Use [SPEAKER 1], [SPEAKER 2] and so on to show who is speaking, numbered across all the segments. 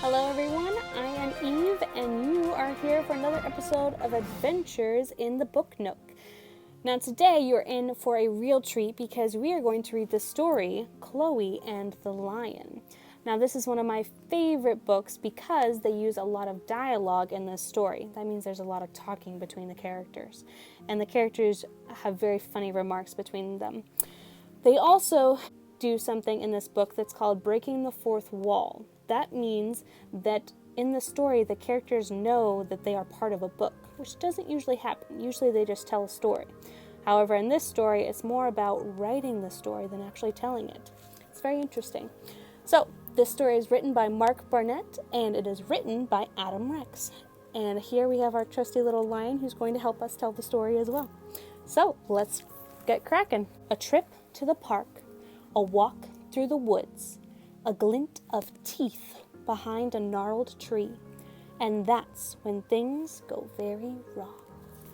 [SPEAKER 1] Hello everyone, I am Eve and you are here for another episode of Adventures in the Book Nook. Now today you're in for a real treat because we are going to read the story, Chloe and the Lion. Now this is one of my favorite books because they use a lot of dialogue in this story. That means there's a lot of talking between the characters. And the characters have very funny remarks between them. They also do something in this book that's called breaking the fourth wall. That means that in the story, the characters know that they are part of a book, which doesn't usually happen. Usually they just tell a story. However, in this story, it's more about writing the story than actually telling it. It's very interesting. So, this story is written by Mac Barnett, and it is written by Adam Rex. And here we have our trusty little lion who's going to help us tell the story as well. So, let's get cracking. A trip to the park, a walk through the woods, a glint of teeth behind a gnarled tree. And that's when things go very wrong.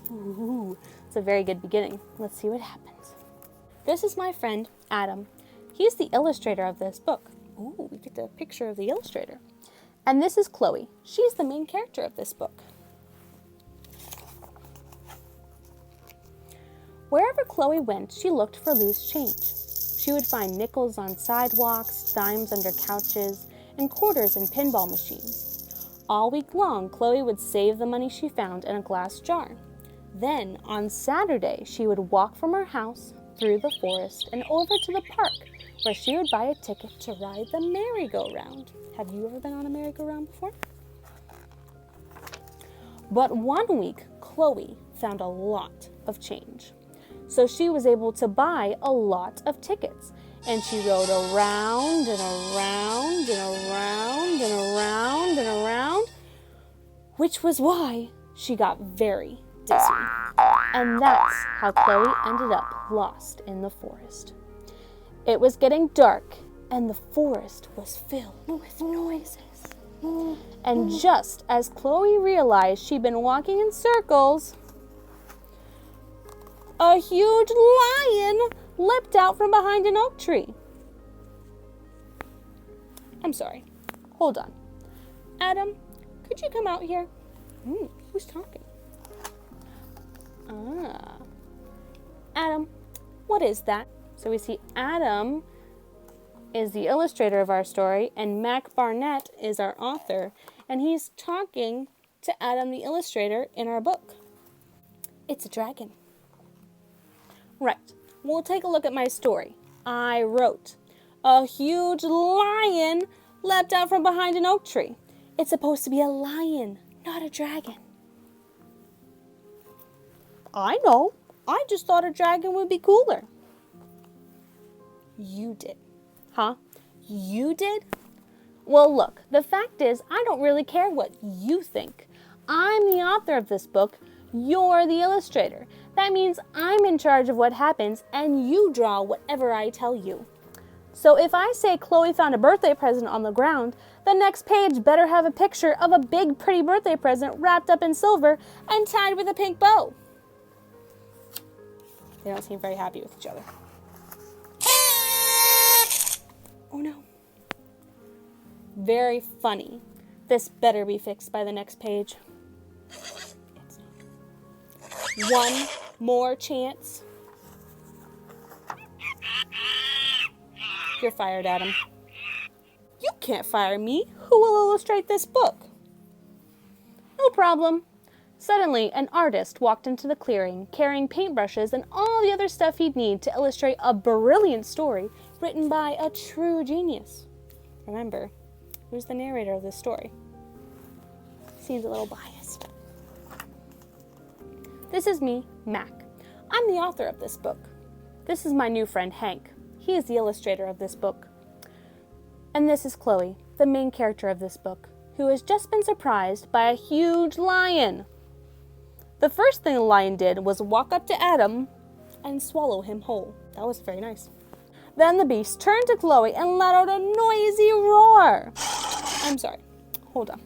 [SPEAKER 1] Ooh, it's a very good beginning. Let's see what happens. This is my friend, Adam. He's the illustrator of this book. Ooh, we get the picture of the illustrator. And this is Chloe. She's the main character of this book. Wherever Chloe went, she looked for loose change. She would find nickels on sidewalks, dimes under couches, and quarters in pinball machines. All week long, Chloe would save the money she found in a glass jar. Then, on Saturday, she would walk from her house, through the forest, and over to the park, where she would buy a ticket to ride the merry-go-round. Have you ever been on a merry-go-round before? But one week, Chloe found a lot of change. So she was able to buy a lot of tickets. And she rode around and around and around and around and around, which was why she got very dizzy. And that's how Chloe ended up lost in the forest. It was getting dark, and the forest was filled with noises. And just as Chloe realized she'd been walking in circles, a huge lion leapt out from behind an oak tree. I'm sorry. Hold on. Adam, could you come out here? Who's talking? Adam, what is that? So we see Adam is the illustrator of our story, and Mac Barnett is our author, and he's talking to Adam, the illustrator, in our book. It's a dragon. Right. We'll take a look at my story. I wrote, a huge lion leapt out from behind an oak tree. It's supposed to be a lion, not a dragon. I know. I just thought a dragon would be cooler. You did. Huh? You did? Well, look, the fact is, I don't really care what you think. I'm the author of this book. You're the illustrator. That means I'm in charge of what happens, and you draw whatever I tell you. So if I say Chloe found a birthday present on the ground, the next page better have a picture of a big, pretty birthday present wrapped up in silver and tied with a pink bow. They don't seem very happy with each other. Oh no. Very funny. This better be fixed by the next page. One more chance. You're fired, Adam. You can't fire me. Who will illustrate this book? No problem. Suddenly, an artist walked into the clearing, carrying paintbrushes and all the other stuff he'd need to illustrate a brilliant story written by a true genius. Remember, who's the narrator of this story? Seems a little biased. This is me, Mac. I'm the author of this book. This is my new friend, Hank. He is the illustrator of this book. And this is Chloe, the main character of this book, who has just been surprised by a huge lion. The first thing the lion did was walk up to Adam and swallow him whole. That was very nice. Then the beast turned to Chloe and let out a noisy roar. I'm sorry. Hold on.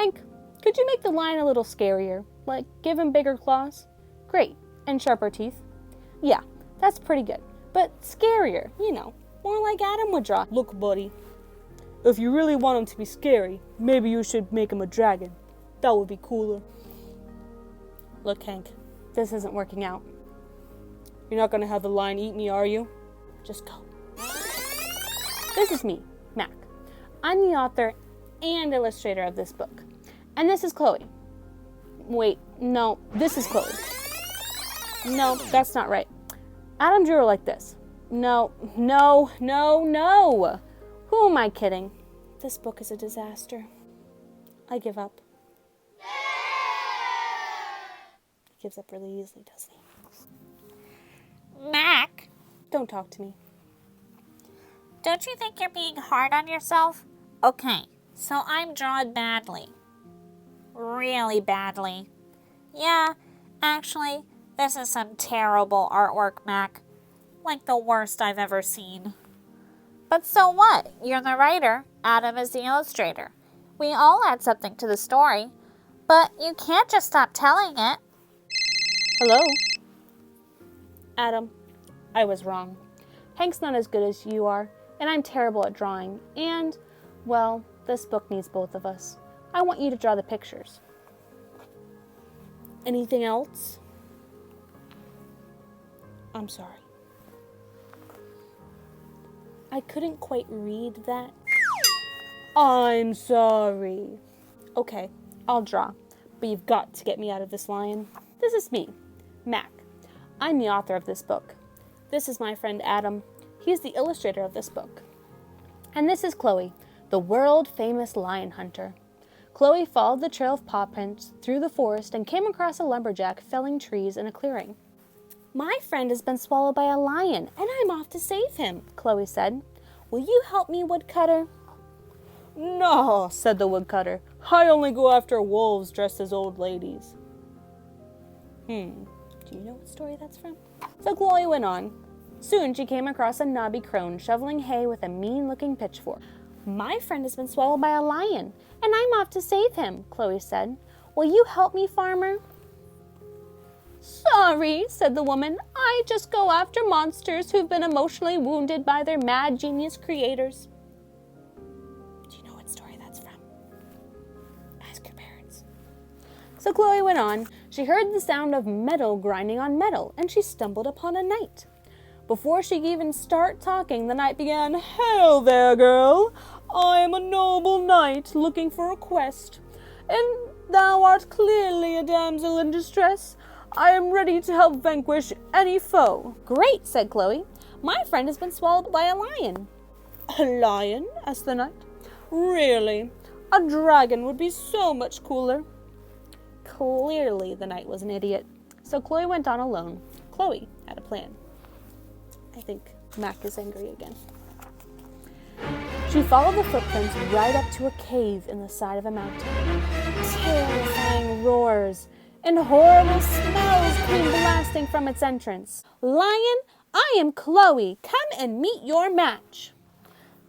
[SPEAKER 1] Hank, could you make the lion a little scarier? Like, give him bigger claws? Great. And sharper teeth? Yeah, that's pretty good. But scarier, you know. More like Adam would draw. Look, buddy. If you really want him to be scary, maybe you should make him a dragon. That would be cooler. Look, Hank, this isn't working out. You're not gonna have the lion eat me, are you? Just go. This is me, Mac. I'm the author and illustrator of this book. And this is Chloe. Wait, no, this is Chloe. No, that's not right. Adam drew her like this. No. Who am I kidding? This book is a disaster. I give up. He gives up really easily, doesn't he?
[SPEAKER 2] Mac,
[SPEAKER 1] Don't talk to me.
[SPEAKER 2] don't you think you're being hard on yourself? Okay, so I'm drawing badly. Really badly. Yeah, actually, this is some terrible artwork, Mac. Like the worst I've ever seen. But so what? You're the writer. Adam is the illustrator. We all add something to the story. But you can't just stop telling it.
[SPEAKER 1] Hello? Adam, I was wrong. Hank's not as good as you are, and I'm terrible at drawing. And, well, this book needs both of us. I want you to draw the pictures. Anything else? I'm sorry. I couldn't quite read that. I'm sorry. Okay, I'll draw, but you've got to get me out of this lion. This is me, Mac. I'm the author of this book. This is my friend Adam. He's the illustrator of this book. And this is Chloe, the world-famous lion hunter. Chloe followed the trail of paw prints through the forest and came across a lumberjack felling trees in a clearing. My friend has been swallowed by a lion, and I'm off to save him, Chloe said. Will you help me, woodcutter? No, said the woodcutter. I only go after wolves dressed as old ladies. Do you know what story that's from? So Chloe went on. Soon she came across a knobby crone shoveling hay with a mean-looking pitchfork. My friend has been swallowed by a lion, and I'm off to save him, Chloe said. Will you help me, farmer? Sorry, said the woman. I just go after monsters who've been emotionally wounded by their mad genius creators. Do you know what story that's from? Ask your parents. So Chloe went on. She heard the sound of metal grinding on metal, and she stumbled upon a knight. Before she could even start talking, the knight began, Hail there, girl! I am a noble knight looking for a quest, and thou art clearly a damsel in distress. I am ready to help vanquish any foe. Great, said Chloe. My friend has been swallowed by a lion. A lion? Asked the knight. Really? A dragon would be so much cooler. Clearly, the knight was an idiot. So Chloe went on alone. Chloe had a plan. I think Mac is angry again. She followed the footprints right up to a cave in the side of a mountain. Terrifying roars and horrible smells came blasting from its entrance. Lion, I am Chloe. Come and meet your match.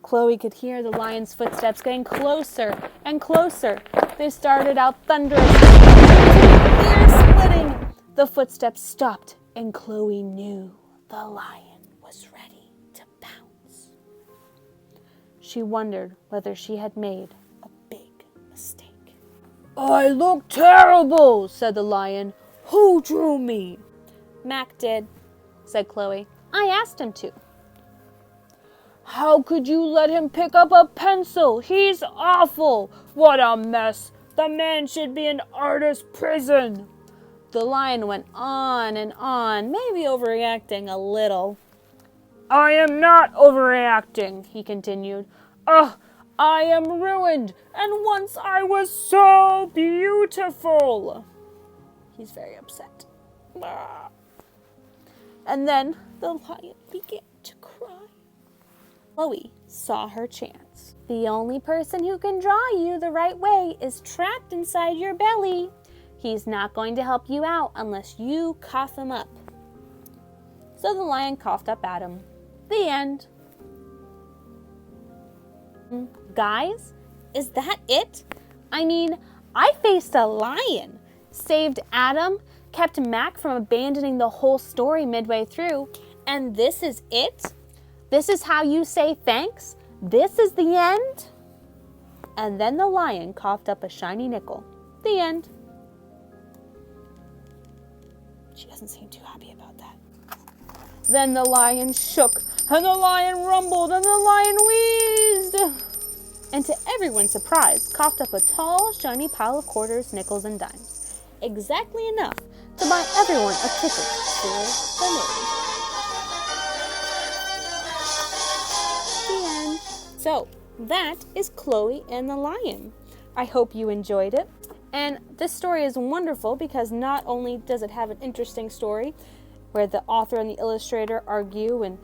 [SPEAKER 1] Chloe could hear the lion's footsteps getting closer and closer. They started out thunderous, ear-splitting. The footsteps stopped, and Chloe knew the lion was ready to pounce. She wondered whether she had made a big mistake. I look terrible, said the lion. Who drew me? Mac did, said Chloe. I asked him to. How could you let him pick up a pencil? He's awful. What a mess. The man should be in artist prison. The lion went on and on, maybe overreacting a little. I am not overreacting, he continued. I am ruined, and once I was so beautiful. He's very upset. And then the lion began to cry. Chloe saw her chance. The only person who can draw you the right way is trapped inside your belly. He's not going to help you out unless you cough him up. So the lion coughed up Adam. The end. Guys, is that it? I mean, I faced a lion, saved Adam, kept Mac from abandoning the whole story midway through, and this is it? This is how you say thanks? This is the end? And then the lion coughed up a shiny nickel. The end. She doesn't seem too happy about that. Then the lion shook, and the lion rumbled, and the lion wheezed. And to everyone's surprise, coughed up a tall, shiny pile of quarters, nickels, and dimes. Exactly enough to buy everyone a ticket for the movie. The end. So, that is Chloe and the Lion. I hope you enjoyed it. And this story is wonderful because not only does it have an interesting story where the author and the illustrator argue and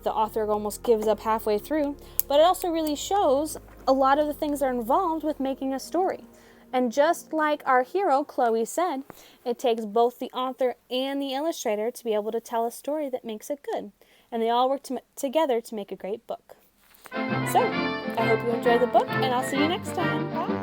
[SPEAKER 1] the author almost gives up halfway through, but it also really shows a lot of the things that are involved with making a story. And just like our hero, Chloe, said, it takes both the author and the illustrator to be able to tell a story that makes it good. And they all work together to make a great book. So, I hope you enjoyed the book, and I'll see you next time. Bye!